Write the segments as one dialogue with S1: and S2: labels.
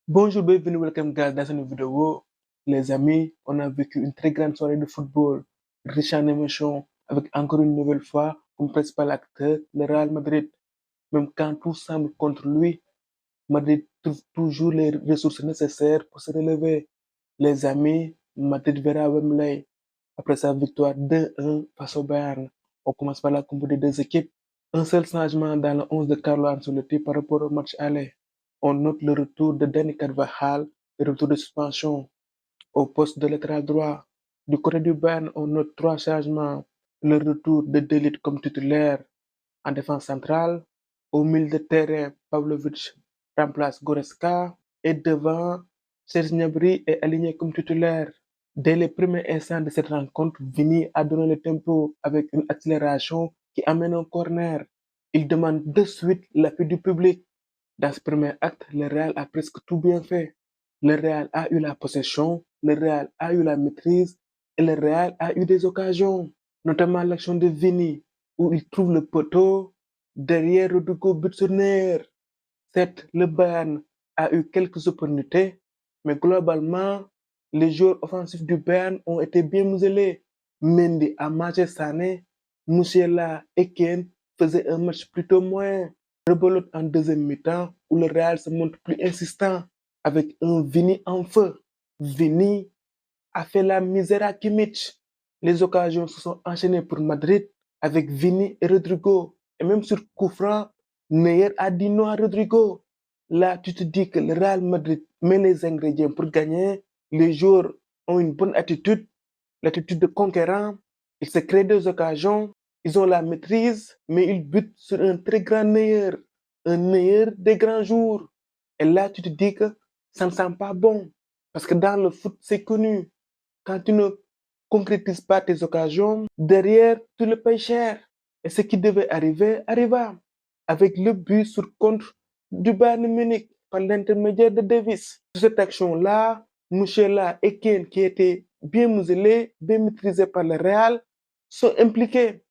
S1: Bonjour, bienvenue, welcome guys dans une vidéo. Les amis, on a vécu une très grande soirée de football, riche en émotions, avec encore une nouvelle fois comme principal acteur le Real Madrid. Même quand tout semble contre lui, Madrid trouve toujours les ressources nécessaires pour se relever. Les amis, Madrid verra Wembley après sa victoire 2-1 face au Bayern. On commence par la compo des deux équipes. Un seul changement dans le 11 de Carlo Ancelotti par rapport au match aller. On note le retour de Dani Carvajal, le retour de suspension au poste de latéral droit. Du côté du Bayern, on note trois changements. Le retour de De Ligt comme titulaire en défense centrale. Au milieu de terrain, Pavlovic remplace Goretzka. Et devant, Serge Gnabry est aligné comme titulaire. Dès les premiers instants de cette rencontre, Vini a donné le tempo avec une accélération qui amène un corner. Il demande de suite l'appui du public. Dans ce premier acte, le Real a presque tout bien fait. Le Real a eu la possession, le Real a eu la maîtrise et le Real a eu des occasions, notamment l'action de Vini où il trouve le poteau derrière Rodrigo Butzner. Certes, le Bayern a eu quelques opportunités, mais globalement, les joueurs offensifs du Bayern ont été bien muselés. Mendy a mangé Sané, Musiala et Kane faisaient un match plutôt moyen. Rebelote en deuxième mi-temps où le Real se montre plus insistant avec un Vini en feu. Vini a fait la misère à Kimmich. Les occasions se sont enchaînées pour Madrid avec Vini et Rodrigo. Et même sur coup franc, Neuer a dit non à Rodrigo. Là, tu te dis que le Real Madrid met les ingrédients pour gagner. Les joueurs ont une bonne attitude, l'attitude de conquérant. Ils se créent des occasions, ils ont la maîtrise, mais ils butent sur un très grand Neuer, un Neuer des grands jours. Et là, tu te dis que ça ne sent pas bon. Parce que dans le foot, c'est connu. Quand tu ne concrétises pas tes occasions, derrière, tu le payes cher. Et ce qui devait arriver, arriva. Avec le but sur contre du Bayern Munich par l'intermédiaire de Davis. Sur cette action-là, Musiala et Kane, qui étaient bien muselés, bien maîtrisés par le Real, sont impliqués.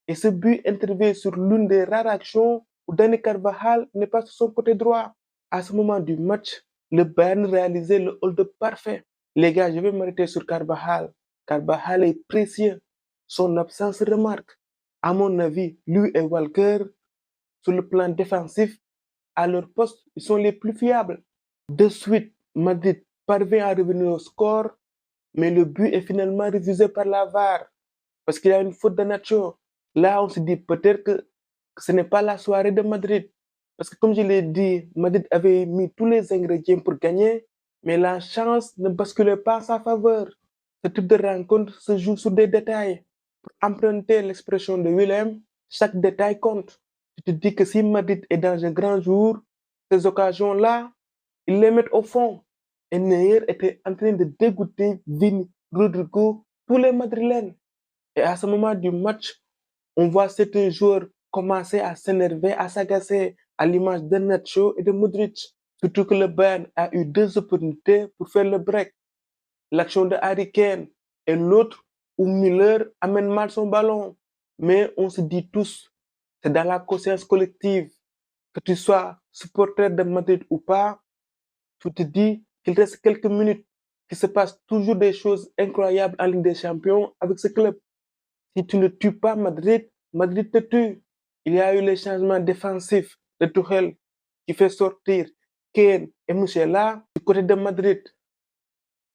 S1: Et ce but intervient sur l'une des rares actions où Dani Carvajal n'est pas sur son côté droit. À ce moment du match, le Bayern réalisait le hold-up parfait. Les gars, je vais m'arrêter sur Carvajal. Carvajal est précieux. Son absence se remarque. À mon avis, lui et Walker, sur le plan défensif, à leur poste, ils sont les plus fiables. De suite, Madrid parvient à revenir au score, mais le but est finalement refusé par la VAR parce qu'il y a une faute de Nacho. Là, on se dit peut-être que ce n'est pas la soirée de Madrid. Parce que comme je l'ai dit, Madrid avait mis tous les ingrédients pour gagner, mais la chance ne basculait pas en sa faveur. Ce type de rencontre se joue sur des détails. Pour emprunter l'expression de Willem, chaque détail compte. Tu te dis que si Madrid est dans un grand jour, ces occasions-là, ils les mettent au fond. Et Neuer était en train de dégoûter Vini, Rodrigo, tous les Madrilènes. Et à ce moment du match, on voit certains joueurs commencer à s'énerver, à s'agacer, à l'image de Nacho et de Modric. Surtout que le Bayern a eu deux opportunités pour faire le break. L'action de Harry Kane et l'autre où Müller amène mal son ballon. Mais on se dit tous, c'est dans la conscience collective, que tu sois supporter de Madrid ou pas, tu te dis qu'il reste quelques minutes, qu'il se passe toujours des choses incroyables en Ligue des Champions avec ce club. Si tu ne tues pas Madrid, Madrid te tue. Il y a eu les changements défensifs de Tuchel qui fait sortir Kane et Musiala du côté de Madrid.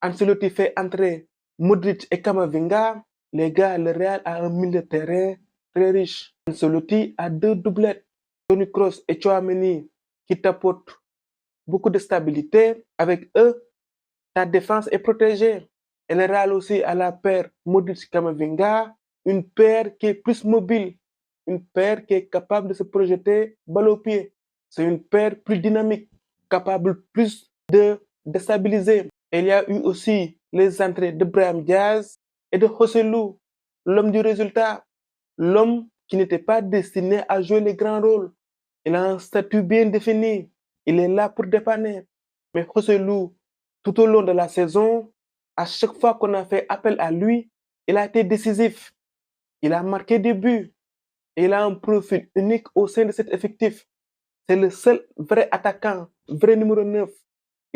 S1: Ancelotti fait entrer Modric et Camavinga. Les gars, le Real a un milieu de terrain très riche. Ancelotti a deux doublettes, Toni Kroos et Tchouaméni, qui t'apportent beaucoup de stabilité. Avec eux, ta défense est protégée. Et le Real aussi a la paire Modric-Camavinga, une paire qui est plus mobile, une paire qui est capable de se projeter balle au pied. C'est une paire plus dynamique, capable plus de déstabiliser. Et il y a eu aussi les entrées de Brahim Diaz et de Joselu, l'homme du résultat, l'homme qui n'était pas destiné à jouer les grands rôles. Il a un statut bien défini. Il est là pour dépanner. Mais Joselu, tout au long de la saison, à chaque fois qu'on a fait appel à lui, il a été décisif. Il a marqué des buts. Et il a un profil unique au sein de cet effectif. C'est le seul vrai attaquant, vrai numéro 9.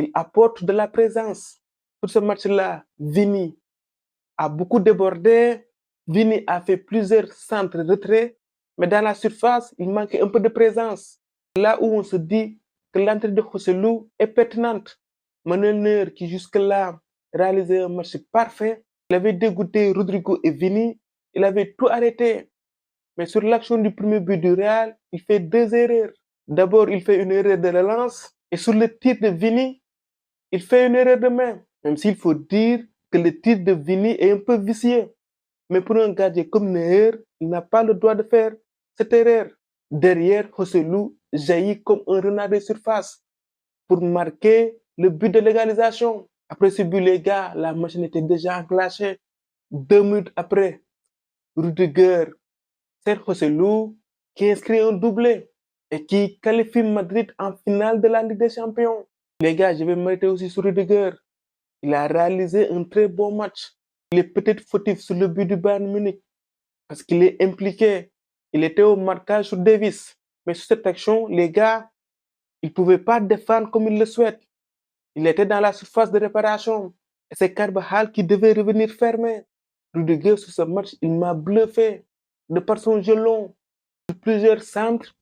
S1: Il apporte de la présence. Pour ce match-là, Vini a beaucoup débordé. Vini a fait plusieurs centres de retrait, mais dans la surface, il manquait un peu de présence. Là où on se dit que l'entrée de Joselu est pertinente. Manuel Neuer, qui jusque-là réalisait un match parfait, il avait dégoûté Rodrigo et Vini, il avait tout arrêté. Mais sur l'action du premier but du Real, il fait deux erreurs. D'abord, il fait une erreur de relance, et sur le tir de Vini, il fait une erreur de main. Même s'il faut dire que le tir de Vini est un peu vicieux. Mais pour un gardien comme Neuer, il n'a pas le droit de faire cette erreur. Derrière, Joselu jaillit comme un renard de surface pour marquer le but de l'égalisation. Après ce but, les gars, la machine était déjà enclenchée. 2 minutes après, Rudiger sert Joselu qui inscrit un doublé et qui qualifie Madrid en finale de la Ligue des Champions. Les gars, je vais m'arrêter aussi sur Rudiger. Il a réalisé un très bon match. Il est peut-être fautif sur le but du Bayern Munich parce qu'il est impliqué. Il était au marquage sur Davis. Mais sur cette action, les gars, il ne pouvait pas défendre comme il le souhaite. Il était dans la surface de réparation. Et c'est Carvajal qui devait revenir fermer. Rudiger, sur ce match, il m'a bluffé. De par son jeu long, sur plusieurs centres,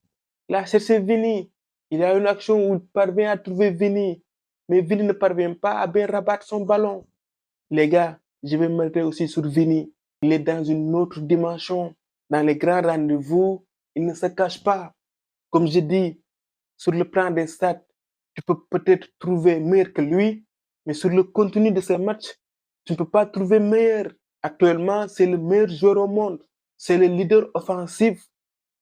S1: il a cherché Vini. Il y a une action où il parvient à trouver Vini. Mais Vini ne parvient pas à bien rabattre son ballon. Les gars, je vais m'arrêter aussi sur Vini. Il est dans une autre dimension. Dans les grands rendez-vous, il ne se cache pas. Comme je dis, sur le plan des stats, tu peux peut-être trouver meilleur que lui, mais sur le contenu de ces matchs, tu ne peux pas trouver meilleur. Actuellement, c'est le meilleur joueur au monde. C'est le leader offensif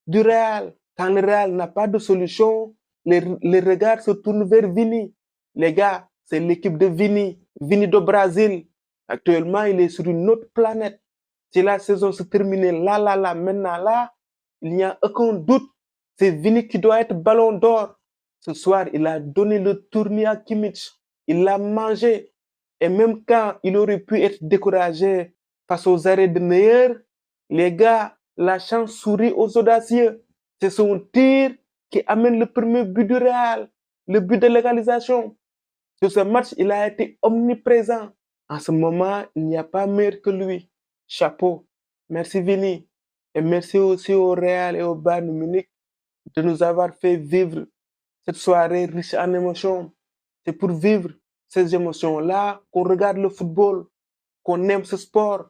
S1: du Real. Quand le Real n'a pas de solution, les regards se tournent vers Vini. Les gars, c'est l'équipe de Vini. Vini do Brésil. Actuellement, il est sur une autre planète. Si la saison se terminait là, maintenant là, il n'y a aucun doute. C'est Vini qui doit être ballon d'or. Ce soir, il a donné le tournis à Kimmich. Il l'a mangé. Et même quand il aurait pu être découragé face aux arrêts de Neuer, les gars, la chance sourit aux audacieux. C'est son tir qui amène le premier but du Real, le but de l'égalisation. Sur ce match, il a été omniprésent. En ce moment, il n'y a pas meilleur que lui. Chapeau. Merci Vini. Et merci aussi au Real et au Bayern Munich de nous avoir fait vivre cette soirée riche en émotions. C'est pour vivre ces émotions-là qu'on regarde le football, qu'on aime ce sport.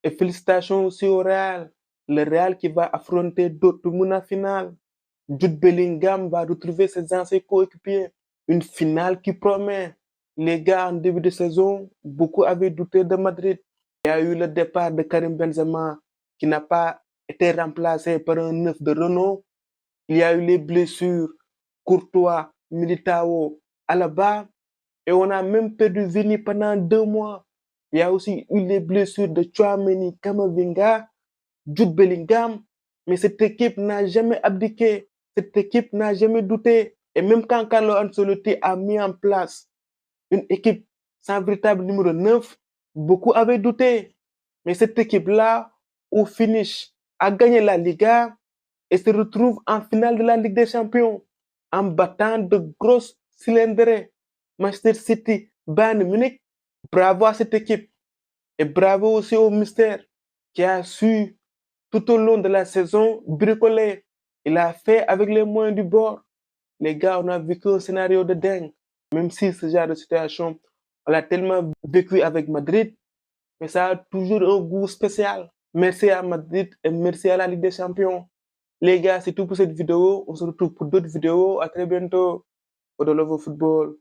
S1: Et félicitations aussi au Real. Le Real qui va affronter Dortmund en finale. Jude Bellingham va retrouver ses anciens coéquipiers. Une finale qui promet. Les gars, en début de saison, beaucoup avaient douté de Madrid. Il y a eu le départ de Karim Benzema qui n'a pas été remplacé par un neuf de renom. Il y a eu les blessures, Courtois, Militao, Alaba, et on a même perdu Vini pendant 2 mois. Il y a aussi eu les blessures de Tchouaméni, Kamavinga, Jude Bellingham, mais cette équipe n'a jamais abdiqué, cette équipe n'a jamais douté. Et même quand Carlo Ancelotti a mis en place une équipe sans véritable numéro 9, beaucoup avaient douté. Mais cette équipe-là, au finish, a gagné la Liga et se retrouve en finale de la Ligue des Champions en battant de grosses cylindrées. Manchester City, Bayern Munich, bravo à cette équipe. Et bravo aussi au Mystère qui a su tout au long de la saison bricoler. Il a fait avec les moyens du bord. Les gars, on a vécu un scénario de dingue. Même si ce genre de situation, on l'a tellement vécu avec Madrid, mais ça a toujours un goût spécial. Merci à Madrid et merci à la Ligue des Champions. Les gars, c'est tout pour cette vidéo. On se retrouve pour d'autres vidéos. À très bientôt. For the love of football.